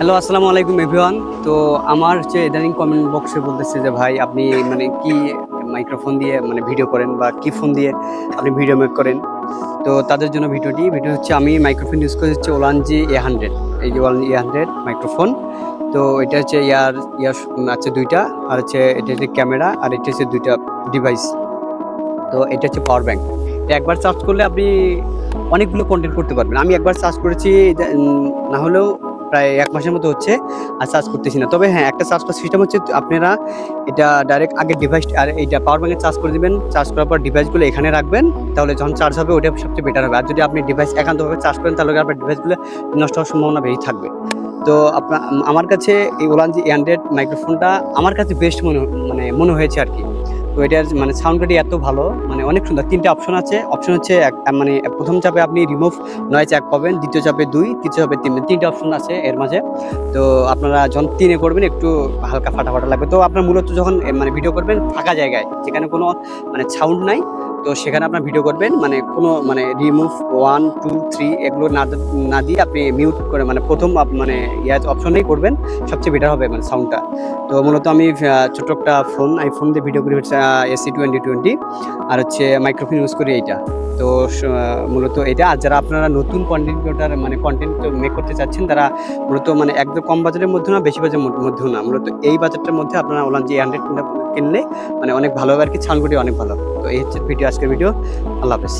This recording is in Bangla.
হ্যালো, আসসালামু আলাইকুম এভরিওয়ান। তো আমার হচ্ছে ইদানিং কমেন্ট বক্সে বলতেছে যে ভাই আপনি মানে কি মাইক্রোফোন দিয়ে মানে ভিডিও করেন বা কি ফোন দিয়ে আপনি ভিডিও মেক করেন। তো তাদের জন্য ভিডিও হচ্ছে আমি মাইক্রোফোন ইউজ করি হচ্ছে ওলানজি A100। এই যে ওলানজি A100 মাইক্রোফোন। তো এটা হচ্ছে ইয়ার আছে দুইটা, আর হচ্ছে এটা হচ্ছে ক্যামেরা, আর এটা হচ্ছে দুইটা ডিভাইস। তো এটা হচ্ছে পাওয়ার ব্যাংক। একবার চার্জ করলে আপনি অনেকগুলো কন্টেন্ট করতে পারবেন। আমি একবার চার্জ করেছি, না হলেও প্রায় 1 মাসের মতো হচ্ছে, আর চার্জ করতেছি না। তবে হ্যাঁ, একটা চার্জ করার সিস্টেম হচ্ছে আপনারা এটা ডাইরেক্ট আগে ডিভাইস আর এইটা পাওয়ার ব্যাংকে চার্জ করে দিবেন। চার্জ করার পর ডিভাইসগুলো এখানে রাখবেন, তাহলে যখন চার্জ হবে ওটা সবচেয়ে বেটার হবে। আর যদি আপনি ডিভাইস একান্তভাবে চার্জ করেন তাহলে আপনার ডিভাইসগুলো নষ্ট হওয়ার সম্ভাবনা বেশি থাকবে। তো আমার কাছে এই ওলানজি A100 মাইক্রোফোনটা আমার কাছে বেস্ট মনে হয়েছে আর কি। তো এটার মানে সাউন্ড কোয়ালিটি এত ভালো, মানে অনেক সুন্দর। 3টে অপশন আছে। অপশন হচ্ছে মানে প্রথম চাপে আপনি রিমুভ নয়েজ 1 পাবেন, দ্বিতীয় চাপে 2, তৃতীয় চাপে 3। 3টে অপশন আছে এর মাঝে। তো আপনারা যখন 3-এ করবেন একটু হালকা ফাটা লাগবে। তো আপনার মূলত যখন মানে ভিডিও করবেন ফাঁকা জায়গায়, যেখানে কোনো মানে সাউন্ড নাই, তো সেখানে আপনার ভিডিও করবেন মানে কোনো মানে রিমুভ 1, 2, 3 এগুলো না দিয়ে আপনি মিউট করে মানে প্রথম মানে অপশনেই করবেন, সবচেয়ে বেটার হবে মানে সাউন্ডটা। তো মূলত আমি ছোট একটা আইফোন দিয়ে ভিডিও করি হচ্ছে AC2020, আর হচ্ছে মাইক্রোফোন ইউজ করি এইটা। তো মূলত এটা। আর যারা আপনারা নতুন কন্টেন্ট ক্রিয়েটর মানে কন্টেন্ট মেক করতে চাচ্ছেন, তারা মূলত মানে একদম কম বাজেটের মধ্যে না, বেশি বাজেটের মধ্যেও না, মূলত এই বাজেটটার মধ্যে আপনারা ওলানজি A100 কিনলে মানে অনেক ভালো হবে আর কি। সাউন্ড কোয়ালিটি অনেক ভালো। তো এই হচ্ছে আজকের ভিডিও। আল্লাহ হাফেজ।